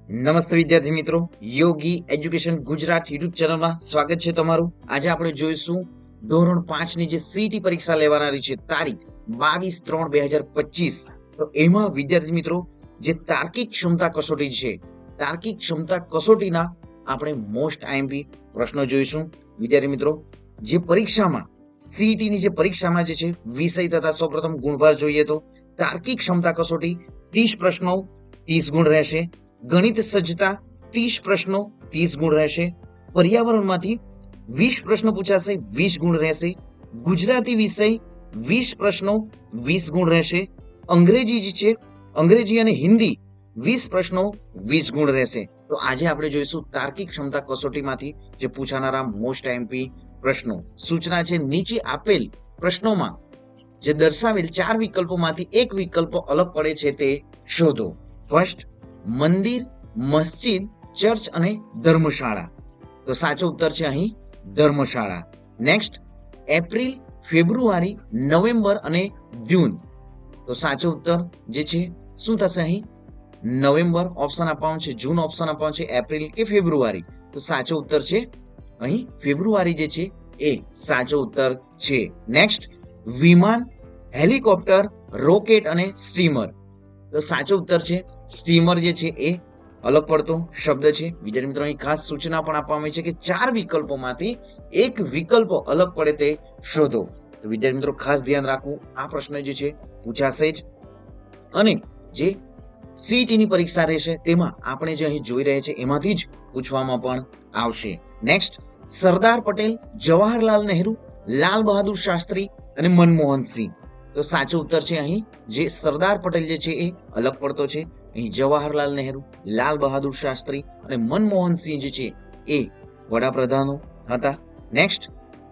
નમસ્તે વિદ્યાર્થી મિત્રો, યોગી એજ્યુકેશન ગુજરાત યુટ્યુબ ચેનલમાં સ્વાગત છે તમારું. આજે આપણે જોઈશું ધોરણ 5 ની જે સીઈટી પરીક્ષા લેવાનારી છે તારીખ 22/3/2025. તો એમાં વિદ્યાર્થી મિત્રો જે તાર્કિક ક્ષમતા કસોટી છે, તાર્કિક ક્ષમતા કસોટીના આપણે મોસ્ટ આઈએમપી પ્રશ્નો જોઈશું. વિદ્યાર્થી મિત્રો, જે પરીક્ષામાં સીઈટી ની જે પરીક્ષામાં જે છે વિષય તથા સૌપ્રથમ ગુણભાર જોઈએ તો તાર્કિક ક્ષમતા કસોટી 30 પ્રશ્નો 30 ગુણ રહેશે. ગણિત સજ્જતા 30 પ્રશ્નો 30 ગુણ રહેશે. પર્યાવરણમાંથી 20 પ્રશ્નો પૂછાશે, 20 ગુણ રહેશે. ગુજરાતી વિષય 20 પ્રશ્નો 20 ગુણ રહેશે. અંગ્રેજી જે છે, અંગ્રેજી અને હિન્દી 20 પ્રશ્નો 20 ગુણ રહેશે. તો આજે આપણે જોઈશું તાર્કિક ક્ષમતા કસોટીમાંથી જે પૂછાનારા મોસ્ટ આઈએમપી પ્રશ્નો. સૂચના છે નીચે આપેલ પ્રશ્નોમાં જે દર્શાવેલ 4 વિકલ્પોમાંથી એક વિકલ્પ અલગ પડે છે તે શોધો. ફર્સ્ટ, મંદિર, મસ્જિદ, ચર્ચ અને ધર્મશાળા. તો સાચો ઉત્તર છે અહીં ધર્મશાળા. નેક્સ્ટ, એપ્રિલ, ફેબ્રુઆરી, નવેમ્બર અને જૂન. તો સાચો ઉત્તર જે છે શું થશે અહીં? નવેમ્બર ઓપ્શન આપવાનું છે, જૂન ઓપ્શન આપવાનું છે, એપ્રિલ કે ફેબ્રુઆરી. તો સાચો ઉત્તર છે અહીં ફેબ્રુઆરી જે છે એ સાચો ઉત્તર છે. નેક્સ્ટ, વિમાન, હેલિકોપ્ટર, રોકેટ અને સ્ટીમર. તો સાચો ઉત્તર છે સ્ટીમર જે છે એ અલગ પડતો શબ્દ છે. વિદ્યાર્થી મિત્રો, અહીં ખાસ સૂચના પણ આપવામાં આવી છે કે 4 વિકલ્પોમાંથી એક વિકલ્પ અલગ પડે તે શોધો. તો વિદ્યાર્થી મિત્રો ખાસ ધ્યાન રાખવું, આ પ્રશ્ન જે છે પૂછાશે જ. અને જે સીઈટી ની પરીક્ષા રહેશે તેમાં આપણે જે અહીં જોઈ રહ્યા છે એમાંથી જ પૂછવામાં પણ આવશે. નેક્સ્ટ, સરદાર પટેલ, જવાહરલાલ નહેરુ, લાલ બહાદુર શાસ્ત્રી અને મનમોહન સિંહ. તો સાચો ઉત્તર છે અહીં જે સરદાર પટેલ જે છે એ અલગ પડતો છે. અહીં જવાહરલાલ નહેરુ, લાલ બહાદુર શાસ્ત્રી અને મનમોહન સિંહ જે છે એ વડાપ્રધાનો હતા. નેક્સ્ટ,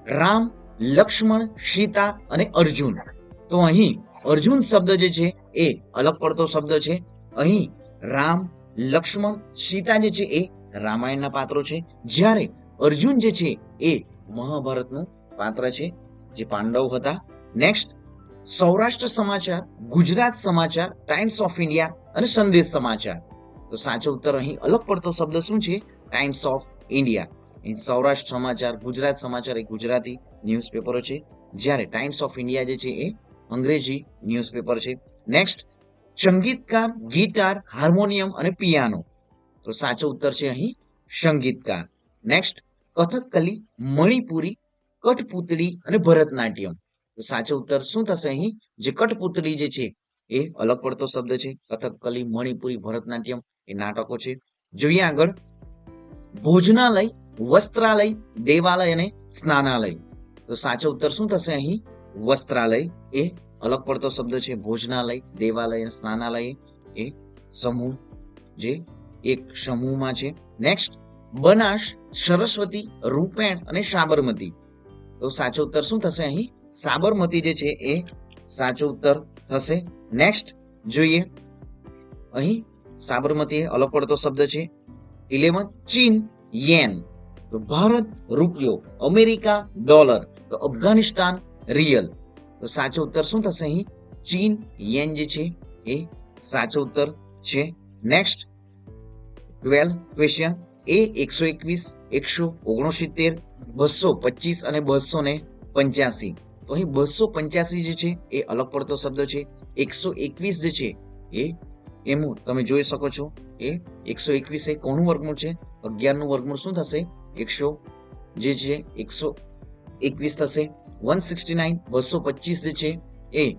રામ, લક્ષ્મણ, સીતા અને અર્જુન. તો અહીં અર્જુન શબ્દ જે છે એ અલગ પડતો શબ્દ છે. અહીં રામ, લક્ષ્મણ, સીતા જે છે એ રામાયણના પાત્રો છે, જ્યારે અર્જુન જે છે એ મહાભારતનું પાત્ર છે, જે પાંડવ હતા. નેક્સ્ટ, સૌરાષ્ટ્ર સમાચાર, ગુજરાત સમાચાર, ટાઈમ્સ ઓફ ઇન્ડિયા અને સંદેશ સમાચાર. તો સાચો ઉત્તર અહીં અલગ પડતો શબ્દ શું છે? Times of India. અહીં સૌરાષ્ટ્ર સમાચાર, ગુજરાત સમાચાર એ ગુજરાતી ન્યૂઝપેપરો છે, જ્યારે ટાઈમ્સ ઓફ ઇન્ડિયા જે છે એ અંગ્રેજી ન્યૂઝપેપર છે. નેક્સ્ટ, સંગીતકાર, ગિટાર, હાર્મોનિયમ અને પિયાનો. તો સાચો ઉત્તર છે અહીં સંગીતકાર. નેક્સ્ટ, કથકલી, મણિપુરી, કઠપુતળી અને ભરતનાટ્યમ. તો સાચો ઉત્તર શું થશે અહીં? જે કઠપુતળી જે છે એ અલગ પડતો શબ્દ છે. કથકલી, મણિપુરી, ભરતનાટ્યમ એ નાટકો છે. જોઈએ આગળ, ભોજનાલય, વસ્ત્રાલય, દેવાલય અને સ્નાનાલય. તો સાચો ઉત્તર શું થશે અહીં? વસ્ત્રાલય એ અલગ પડતો શબ્દ છે. ભોજનાલય, દેવાલય અને સ્નાનાલય એ સમૂહ, જે એક સમૂહમાં છે. નેક્સ્ટ, બનાસ, સરસ્વતી, રૂપેણ અને સાબરમતી. તો સાચો ઉત્તર શું થશે અહીં? સાબરમતી જે છે એ સાચો ઉત્તર થશે. નેક્સ્ટ જોઈએ, અહીં સાબરમતી અલગ પડતો શબ્દ છે. 11, ચીન, યેન. તો ભારત, રૂપિયો, અમેરિકા, ડોલર, તો અફઘાનિસ્તાન, રિયલ. તો સાચો ઉત્તર શું થશે અહીં? ચીન, યેન જે છે એ સાચો ઉત્તર છે. નેક્સ્ટ 12 ક્વેશ્ચન, એ 121, 169, 225 અને 285. તો અહીં 285 જે છે એ અલગ પડતો શબ્દ છે. 121 જે છે એ એનું તમે જોઈ શકો છો એ 121 એ કોનું વર્ગમૂળ છે? 11 નું વર્ગમૂળ શું થશે? 100 જે છે 121 થશે. 169, 225 જે છે એ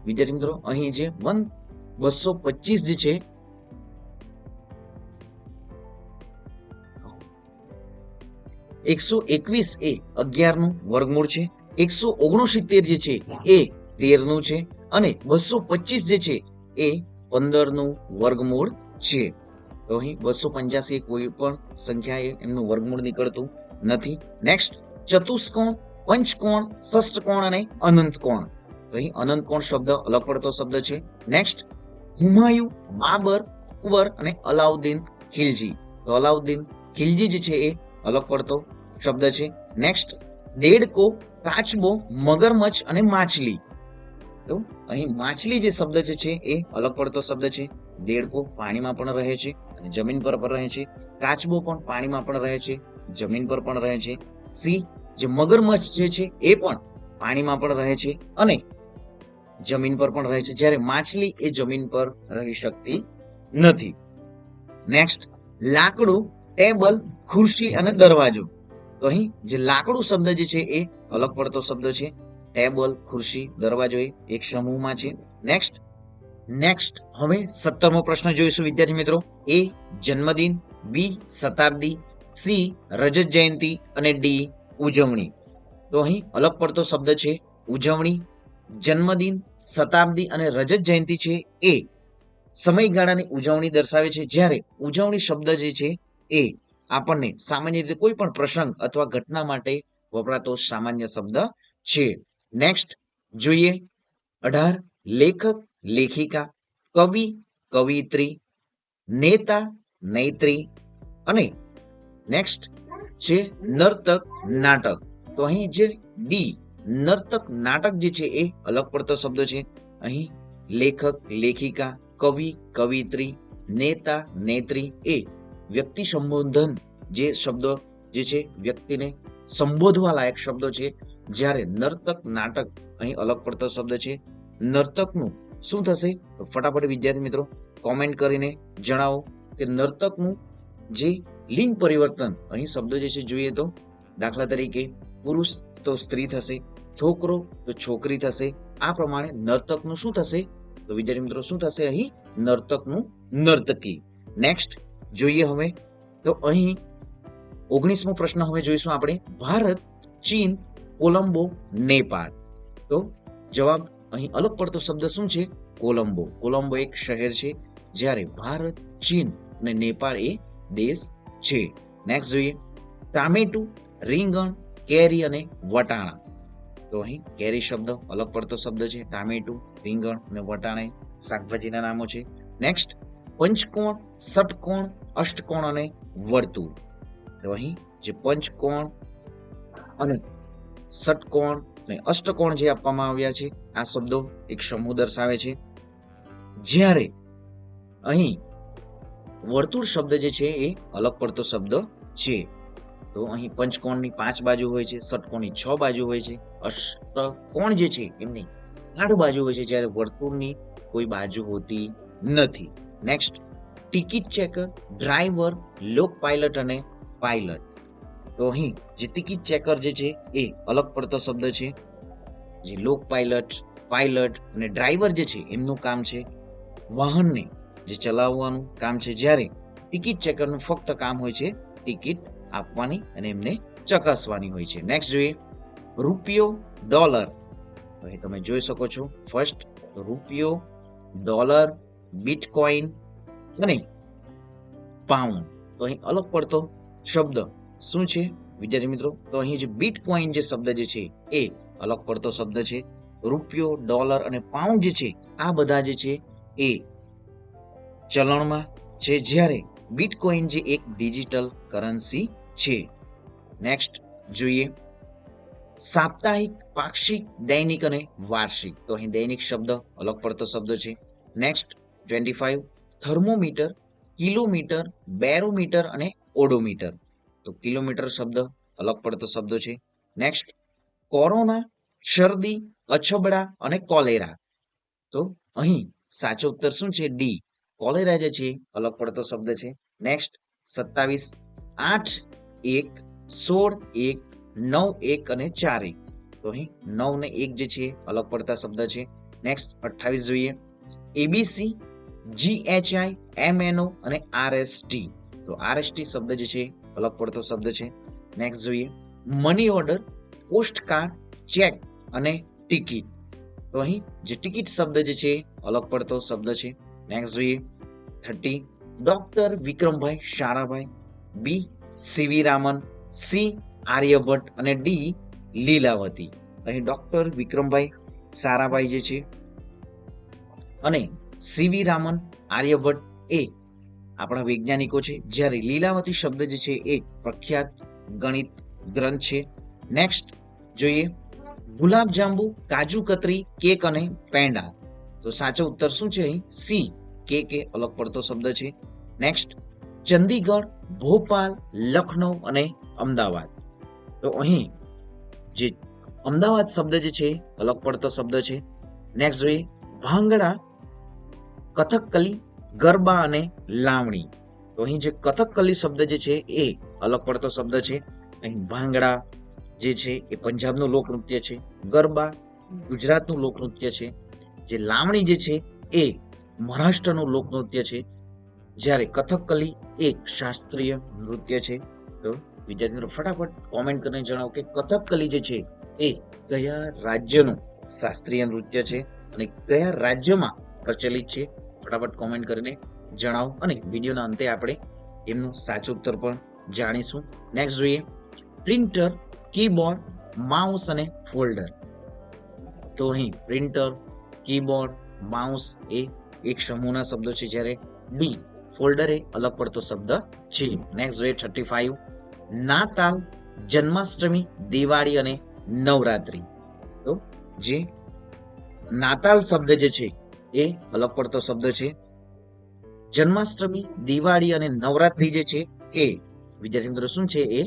વિદ્યાર્થી મિત્રો અહીં જે 225 જે છે એકસો 21 એ 11 નું વર્ગમૂળ છે. 169 જે છે એ 13 નું છે અને 225 જે છે એ 15 નું વર્ગમૂળ છે. તો અહીં 285 એ કોઈ પણ સંખ્યા એમનું વર્ગમૂળ નીકળતું નથી. નેક્સ્ટ, ચતુષ્કોણ, પંચકોણ, ષષ્ઠકોણ અને અનંતકોણ. તો અહીં અનંતકોણ શબ્દ અલગ પડતો શબ્દ છે. નેક્સ્ટ, હુમાયુ, બાબર, અકબર અને અલાઉદ્દીન ખિલજી. તો અલાઉદ્દીન ખિલજી જે છે એ અલગ પડતો શબ્દ છે. નેક્સ્ટ, દેડકો, કાચબો, મગરમચ્છ અને માછલી. તો અહીં માછલી જે શબ્દ છે એ અલગ પડતો શબ્દ છે. દેડકો પાણીમાં પણ રહે છે અને જમીન પર પણ રહે છે. કાચબો પણ પાણીમાં પણ રહે છે, જમીન પર પણ રહે છે. સી જે મગરમચ્છ જે છે એ પણ પાણીમાં પણ રહે છે અને જમીન પર પણ રહે છે, જ્યારે માછલી એ જમીન પર રહી શકતી નથી. નેક્સ્ટ, લાકડું, ટેબલ, ખુરશી અને દરવાજો. તો અહીં જે લાકડું શબ્દ જે છે એ અલગ પડતો શબ્દ છે. ટેબલ, ખુરશી, દરવાજો એ એક સમૂહમાં છે. નેક્સ્ટ હવે 17મો પ્રશ્ન જોઈશું વિદ્યાર્થી મિત્રો. એ જન્મદિન, બી શતાબ્દી, સી રજત જયંતિ અને ડી ઉજવણી. તો અહીં અલગ પડતો શબ્દ છે ઉજવણી. જન્મદિન, શતાબ્દી અને રજત જયંતિ છે એ સમયગાળાની ઉજવણી દર્શાવે છે, જ્યારે ઉજવણી શબ્દ જે છે એ આપણને સામાન્ય રીતે કોઈ પણ પ્રસંગ અથવા ઘટના માટે વપરાતો સામાન્ય શબ્દ છે. નેક્સ્ટ જોઈએ 18, લેખક, લેખિકા, કવિ, કવિયત્રી, નેતા, નેત્રી અને નેક્સ્ટ છે નર્તક, નાટક. તો અહીં જે ડી નર્તક, નાટક જે છે એ અલગ પડતો શબ્દ છે. અહીં લેખક, લેખિકા, કવિ, કવિયત્રી, નેતા, નેત્રી એ વ્યક્તિ સંબોધન જે શબ્દો જે છે વ્યક્તિને સંબોધવા લાયક શબ્દો છે, જ્યારે નર્તક, નાટક અહીં અલગ પડતો શબ્દ છે. નર્તકનું શું થશે? તો ફટાફટ વિદ્યાર્થી મિત્રો કોમેન્ટ કરીને જણાવો કે નર્તકનું જે લિંગ પરિવર્તન અહીં શબ્દો જે છે જોઈએ તો દાખલા તરીકે પુરુષ તો સ્ત્રી થશે, છોકરો તો છોકરી થશે. આ પ્રમાણે નર્તકનું શું થશે? તો વિદ્યાર્થી મિત્રો શું થશે અહીં? નર્તકનું નર્તકી. નેક્સ્ટ જોઈએ હવે તો અહીં 19મો પ્રશ્ન હવે જોઈશું આપણે. ભારત, ચીન, કોલંબો, નેપાળ. તો જવાબ અહીં અલગ પડતો શબ્દ શું છે? કોલંબો. કોલંબો એક શહેર છે, જ્યારે ભારત, ચીન અને નેપાળ એ દેશ છે. નેક્સ્ટ જોઈએ ટામેટું, રીંગણ, કેરી અને વટાણા. તો અહીં કેરી શબ્દ અલગ પડતો શબ્દ છે. ટામેટું, રીંગણ અને વટાણા શાકભાજીના નામો છે. નેક્સ્ટ પંચકોણ, ષટકોણ, અષ્ટકોણ અને વર્તુળ. તો અહીં જે પંચકોણ અને ષટકોણ અને અષ્ટકોણ જે આપવામાં આવ્યા છે આ શબ્દો એક સમૂહ દર્શાવે છે, જ્યારે અહીં વર્તુળ શબ્દ જે છે એ અલગ પડતો શબ્દ છે. તો અહીં પંચકોણની 5 બાજુ હોય છે, ષટકોણની 6 બાજુ હોય છે, અષ્ટકોણ જે છે એમની 8 બાજુ હોય છે, જ્યારે વર્તુળની કોઈ બાજુ હોતી નથી. નેક્સ્ટ ટિકિટ ચેકર, ડ્રાઈવર, લોક પાયલટ અને પાયલટ. તો અહીં જે ટિકિટ ચેકર જે છે એ અલગ પડતો શબ્દ છે. જે લોક પાયલટ, પાયલટ અને ડ્રાઈવર જે છે એમનું કામ છે વાહનને જે ચલાવવાનું કામ છે, જ્યારે ટિકિટ ચેકરનું ફક્ત કામ હોય છે ટિકિટ આપવાની અને એમને ચકાસવાની હોય છે. નેક્સ્ટ જોઈએ રૂપિયો, ડોલર. તો અહીં તમે જોઈ શકો છો ફર્સ્ટ રૂપિયો, ડોલર, બિટકોઇન અને પાઉન્ડ. તો અહીં અલગ પડતો શબ્દ શું છે વિદ્યાર્થી મિત્રો? તો અહીં જે બિટકોઇન જે શબ્દ જે છે એ અલગ પડતો શબ્દ છે. રૂપિયો, ડોલર અને પાઉન્ડ જે છે આ બધા જે છે એ ચલણમાં છે, જ્યારે બિટકોઇન જે એક ડિજિટલ કરન્સી છે. નેક્સ્ટ જોઈએ સાપ્તાહિક, પાક્ષિક, દૈનિક અને વાર્ષિક. તો અહીં દૈનિક શબ્દ અલગ પડતો શબ્દ છે. નેક્સ્ટ 25 થર્મોમીટર, કિલોમીટર, બેરોમીટર અને ઓડોમીટર. તો કિલોમીટર શબ્દ અલગ પડતો શબ્દ છે. નેક્સ્ટ કોરોના, શરદી, અછબડા અને કોલેરા. તો અહીં સાચો ઉત્તર શું છે? ડી કોલેરા જે છે અલગ પડતો શબ્દ છે. નેક્સ્ટ 27 8, 1, 16, 1, 9, 1 અને 4, 1. તો અહીં 9 ને 1 જે છે અલગ પડતા શબ્દ છે. નેક્સ્ટ 28 જોઈએ એબીસી, જીએચઆઈ, એમએનઓ અને આરએસટી. તો આરએસટી શબ્દ જે છે અલગ પડતો શબ્દ છે. નેક્સ્ટ જોઈએ money order, post card, check અને ટિકિટ. તો અહીં જે ટિકિટ શબ્દ જે છે અલગ પડતો શબ્દ છે. નેક્સ્ટ જોઈએ 30 ડોક્ટર વિક્રમભાઈ સારાભાઈ, બી સીવી રામન, સી આર્યભટ્ટ અને ડી લીલાવતી. અહીં ડોક્ટર વિક્રમભાઈ સારાભાઈ જે છે અને સીવી રામન, આર્યભટ્ટ એ આપણા વૈજ્ઞાનિકો છે, જ્યારે લીલાવતી શબ્દ જે છે એ પ્રખ્યાત ગણિત ગ્રંથ છે. નેક્સ્ટ જોઈએ ગુલાબ જાંબુ, કાજુ કતરી, કેક અને પેંડા. તો સાચો ઉત્તર શું છે અહીં? સી કે અલગ પડતો શબ્દ છે. નેક્સ્ટ ચંદીગઢ, ભોપાલ, લખનઉ અને અમદાવાદ. તો અહીં જે અમદાવાદ શબ્દ જે છે અલગ પડતો શબ્દ છે. નેક્સ્ટ જોઈએ ભાંગડા, કથકલી, ગરબા અને લાવણી. તો અહીં જે કથકલી શબ્દ જે છે એ અલગ પડતો શબ્દ છે. અહીં ભાંગડા જે છે એ પંજાબનું લોકનૃત્ય છે, ગરબા ગુજરાતનું લોકનૃત્ય છે, જે લાવણી જે છે એ મહારાષ્ટ્રનું લોકનૃત્ય છે, જ્યારે કથકલી એક શાસ્ત્રીય નૃત્ય છે. તો વિદ્યાર્થી મિત્રો ફટાફટ કોમેન્ટ કરીને જણાવો કે કથકલી જે છે એ કયા રાજ્યનું શાસ્ત્રીય નૃત્ય છે અને કયા રાજ્યમાં પ્રચલિત છે. ફટાફટ કોમેન્ટ કરીને જણાવો અને વિડીયોના અંતે આપણે એમનું સાચું ઉત્તર પણ જાણીશું. નેક્સ્ટ જોઈએ પ્રિન્ટર, કીબોર્ડ, માઉસ અને ફોલ્ડર. તો અહીં પ્રિન્ટર, કીબોર્ડ, માઉસ એ એક સમૂહના શબ્દો છે, જ્યારે ડી ફોલ્ડર એ અલગ પડતો શબ્દ છે. નેક્સ્ટ જોઈએ 35 નાતાલ, જન્માષ્ટમી, દિવાળી અને નવરાત્રી. તો જે નાતાલ શબ્દ જે છે એ અલગ પડતો શબ્દ છે. જન્માષ્ટમી, દિવાળી અને નવરાત્રી જે છે એ વિદ્યાર્થી મિત્રો શું છે એ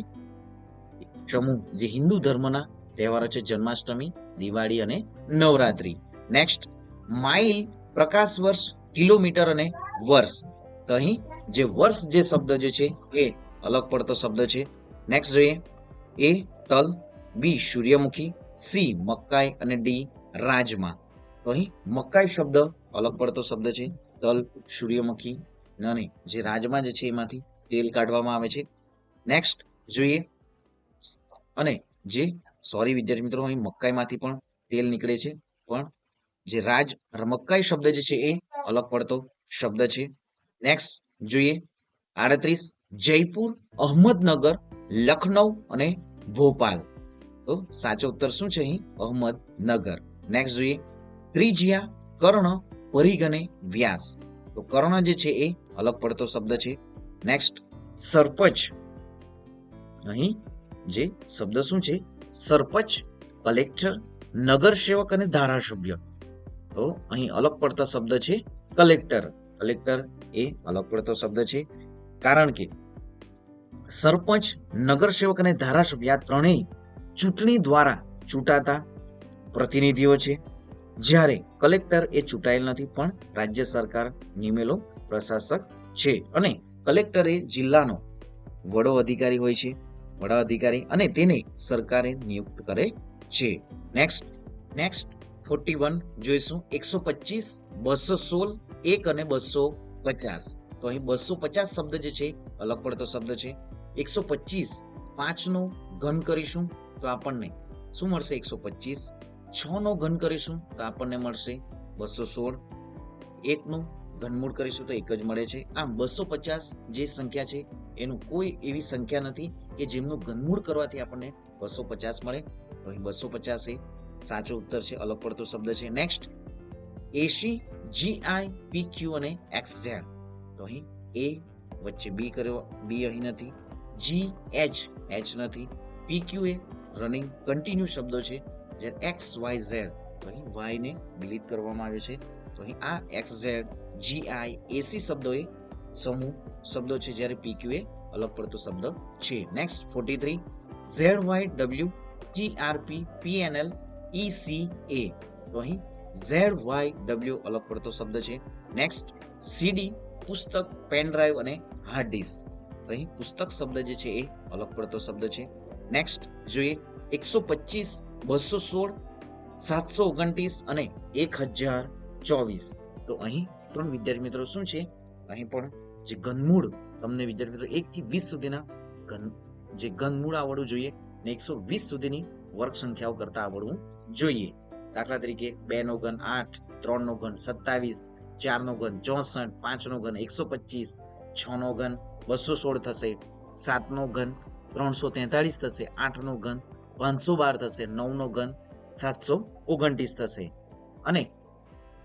સમૂહ જે હિન્દુ ધર્મના તહેવારો છે, જન્માષ્ટમી, દિવાળી અને નવરાત્રી. નેક્સ્ટ માઇલ, પ્રકાશ વર્ષ, કિલોમીટર અને વર્ષ. તો અહીં જે વર્ષ જે શબ્દ જે છે એ અલગ પડતો શબ્દ છે. નેક્સ્ટ જોઈએ એ તલ, બી સૂર્યમુખી, સી મકાઈ અને ડી રાજમા. તો અહીં મકાઈ શબ્દ અલગ પડતો શબ્દ છે. તલ, સૂર્યમુખી અને જે રાજમા જે છે એમાંથી તેલ કાઢવામાં આવે છે. નેક્સ્ટ જોઈએ અને જે સોરી વિદ્યાર્થી મિત્રો અહીં મકાઈમાંથી પણ તેલ નીકળે છે, પણ જે મકાઈ શબ્દ જે છે એ અલગ પડતો શબ્દ છે. નેક્સ્ટ જોઈએ 38 જયપુર, અહમદનગર, લખનઉ અને ભોપાલ. તો સાચો ઉત્તર શું છે અહીં અહમદનગર. નેક્સ્ટ જોઈએ ત્રિજ્યા, કર્ણ, પરિઘ અને વ્યાસ. તો કર્ણ જે છે એ અલગ પડતો શબ્દ છે. નેક્સ્ટ સરપંચ, અહીં જે શબ્દ શું છે સરપંચ, કલેક્ટર, નગર સેવક અને ધારાસભ્ય. તો અહીં અલગ પડતા શબ્દ છે કલેક્ટર. કલેક્ટર એ અલગ પડતો શબ્દ છે, કારણ કે સરપંચ, નગર સેવક અને ધારાસભ્ય આ ત્રણેય ચૂંટણી દ્વારા ચૂંટાતા પ્રતિનિધિઓ છે, જ્યારે કલેક્ટર એ ચૂંટાયેલ નથી પણ રાજ્ય સરકાર નિમેલો પ્રશાસક છે. અને કલેક્ટર એ જિલ્લાનો વડો અધિકારી હોય છે, વડા અધિકારી, અને તેને સરકારે નિયુક્ત કરે છે. નેક્સ્ટ 41 જોઈશું 125, 216, 1 અને 250. તો અહીં 250 શબ્દ જે છે અલગ પડતો શબ્દ છે. 125 5 નો ઘન કરીશું તો આપણને શું મળશે 125. 6 નો ઘન કરીશું તો આપણને મળશે 216. 1 નું ઘનમૂળ કરીશું તો 1 જ મળે છે. આમ 250 જે સંખ્યા છે એનું કોઈ એવી સંખ્યા નથી કે જેમનું ઘનમૂળ કરવાથી આપણને 250 મળે. તો અહીં 250 એ સાચો ઉત્તર છે, અલગ પડતો શબ્દ છે. નેક્સ્ટ 80 GI, PQ અને XZ. તો અહીં એ વચ્ચે બી કર્યો, બી અહીં નથી. GH નથી. PQ એ રનિંગ કન્ટિન્યુ શબ્દો છે, જ્યારે XYZ તો અહીં Y ને ડિલીટ કરવામાં આવ્યો છે. તો અહીં આ XZ, GI, AC શબ્દો એ સમૂહ શબ્દો છે, જ્યારે PQ એ અલગ પડતો શબ્દ છે. Next 43 ZYW, TRP, PNL, ECA. તો અહીં ZYW અલગ પડતો શબ્દ છે. નેક્સ્ટ CD પુસ્તક, પેન ડ્રાઈવ અને હાર્ડ ડિસ્ક. તો અહીં પુસ્તક શબ્દ જે છે એ અલગ પડતો શબ્દ છે. નેક્સ્ટ જોઈએ 125, 216, 729 અને 1024. તો અહીં ત્રણ વિદ્યાર્થી મિત્રો શું છે, અહીં પણ જે ઘનમૂળ તમને વિદ્યાર્થી મિત્રો 1 થી 20 સુધીના જે ઘનમૂળ આવડવું જોઈએ ને 120 સુધીની વર્ગ સંખ્યાઓ કરતા આવડવું જોઈએ. દાખલા તરીકે 2 નો ઘન 8, 3 નો ઘન 27, 4 નો ઘન 64, 5 નો ઘન 125, 6 નો ઘન 216 થશે, 7 નો ઘન 343 થશે, 8 નો ઘન 512 થશે, 9 નો ઘન 729 થશે અને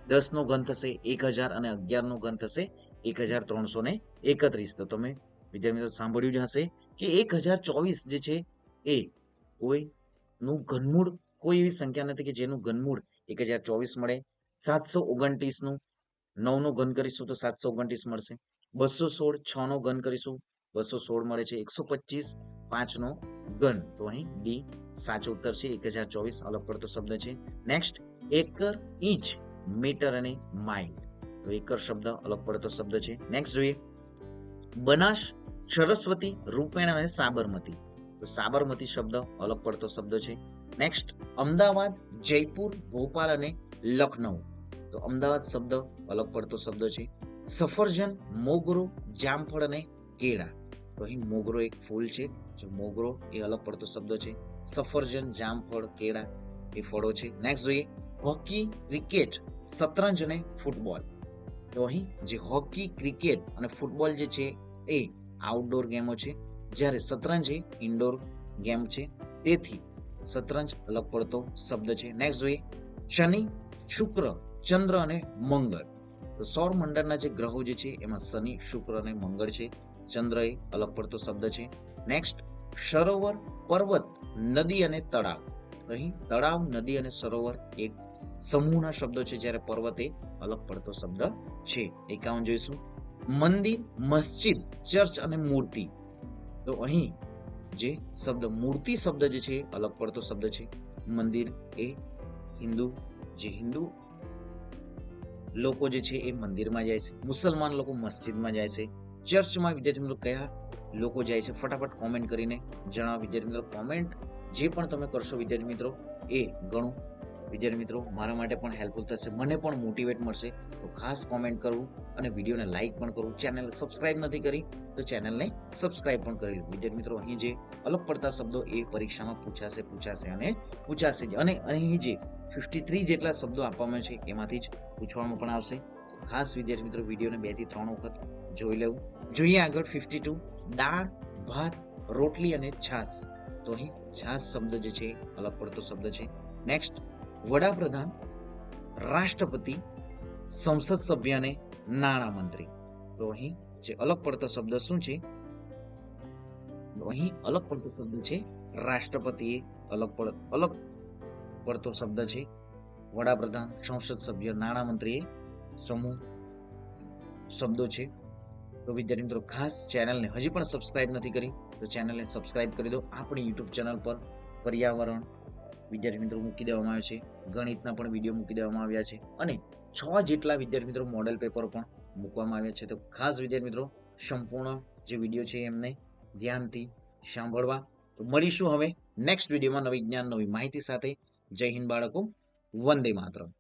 10 નો ઘન થશે 1000 અને 11 નો ઘન થશે 1331. તો તમે વિદ્યાર્થી મિત્રો સાંભળ્યું જ હશે કે 1024 જે છે એ કોઈનું ઘનમૂળ કોઈ એવી સંખ્યા નથી કે જેનું ઘનમૂળ 1024 મળે. 729 નું 9 નો ઘન કરીશું તો 729 મળશે. 216 6 નો ઘન કરીશું 216 મળે છે. 125 5 નો ઘન, તો અહીં ડી સાચો ઉત્તર છે. 1024 અલગ પડતો શબ્દ છે. નેક્સ્ટ, એકર, ઇંચ, મીટર અને માઇલ, તો એકર શબ્દ અલગ પડતો શબ્દ છે. નેક્સ્ટ જોઈએ, બનાસ, સરસ્વતી, રૂપેણ અને સાબરમતી, તો સાબરમતી શબ્દ અલગ પડતો શબ્દ છે. નેક્સ્ટ, અમદાવાદ, જયપુર, ભોપાલ અને લખનઉ, તો અમદાવાદ શબ્દ અલગ પડતો શબ્દ છે. સફરજન, મોગરો, જામફળ અને કેળા, તો અહીં મોગરો એક ફૂલ છે, જો મોગરો એ અલગ પડતો શબ્દ છે. સફરજન, જામફળ, કેળા એ ફળો છે. નેક્સ્ટ જોઈએ, હોકી, ક્રિકેટ, શતરંજ અને ફૂટબોલ, તો અહીં જે હોકી, ક્રિકેટ અને ફૂટબોલ જે છે એ આઉટડોર ગેમો છે, જ્યારે શતરંજ એ ઇન્ડોર ગેમ છે, તેથી શતરંજ અલગ પડતો શબ્દ છે. નેક્સ્ટ જોઈએ, શનિ, શુક્ર, ચંદ્ર અને મંગળ, તો સૌર મંડળના જે ગ્રહો જે છે એમાં શનિ, શુક્ર અને મંગળ છે. ચંદ્ર એ અલગ પડતો શબ્દ છે. નેક્સ્ટ, સરોવર, પર્વત, નદી અને તળાવ, અહીં તળાવ, નદી અને સરોવર એક સમૂહના શબ્દો છે, જ્યારે પર્વત એ અલગ પડતો શબ્દ છે. 51 જોઈશું, મંદિર, મસ્જિદ, ચર્ચ અને મૂર્તિ, તો અહીં જે શબ્દ મૂર્તિ શબ્દ જે છે અલગ પડતો શબ્દ છે. મંદિર એ હિન્દુ લોકો જે છે એ મંદિરમાં જાય છે, મુસલમાન લોકો મસ્જિદમાં જાય છે. ચર્ચમાં વિદ્યાર્થી મિત્રો કયા લોકો જાય છે? ફટાફટ કોમેન્ટ કરીને જણાવો વિદ્યાર્થી મિત્રો. કોમેન્ટ જે પણ તમે કરશો વિદ્યાર્થી મિત્રો એ ઘણું વિદ્યાર્થી મિત્રો મારા માટે પણ હેલ્પફુલ થશે, મને પણ મોટિવેટ મળશે. તો ખાસ કોમેન્ટ કરવું અને વિડીયોને લાઇક પણ કરવું. ચેનલ સબસ્ક્રાઇબ નથી કરી તો ચેનલને સબસ્ક્રાઇબ પણ કરી લો. વિદ્યાર્થી મિત્રો અહીં જે અલગ પડતા શબ્દો એ પરીક્ષામાં પૂછાશે અને અહીં જે 53 જેટલા શબ્દો આપવામાં છે એમાંથી જ પૂછવામાં પણ આવશે. ખાસ વિદ્યાર્થી મિત્રો વિડીયોને 2 થી 3 વખત જોઈ લેવું. જોઈએ આગળ 52, દાળ, ભાત, રોટલી અને છાશ, તો અહીં છાશ શબ્દ જે છે અલગ પડતો શબ્દ છે. નેક્સ્ટ, વડાપ્રધાન, રાષ્ટ્રપતિ, સંસદ સભ્ય અને નાણામંત્રી, તો અહીં જે અલગ પડતો શબ્દ શું છે? તો અહીં અલગ પડતો શબ્દ છે રાષ્ટ્રપતિ, એ અલગ પડતો શબ્દ છે. વડાપ્રધાન, સંસદ સભ્ય, નાણામંત્રી એ સમૂહ શબ્દો છે. તો વિદ્યાર્થી મિત્રો ખાસ ચેનલને હજી પણ સબસ્ક્રાઇબ નથી કરી તો ચેનલને સબસ્ક્રાઇબ કરી દો. આપણી યુટ્યુબ ચેનલ પર પર્યાવરણ વિદ્યાર્થી મિત્રો મૂકી દેવામાં આવ્યો છે, ગણિતના પણ વિડીયો મૂકી દેવામાં આવ્યા છે અને 6 જેટલા વિદ્યાર્થી મિત્રો મોડેલ પેપર પણ મૂકવામાં આવ્યા છે. તો ખાસ વિદ્યાર્થી મિત્રો સંપૂર્ણ જે વિડીયો છે એમને ધ્યાનથી સાંભળવા. તો મળીશું હવે નેક્સ્ટ વિડીયોમાં નવી જ્ઞાન, નવી માહિતી સાથે. જય હિન્દ બાળકો, વંદે માતરમ.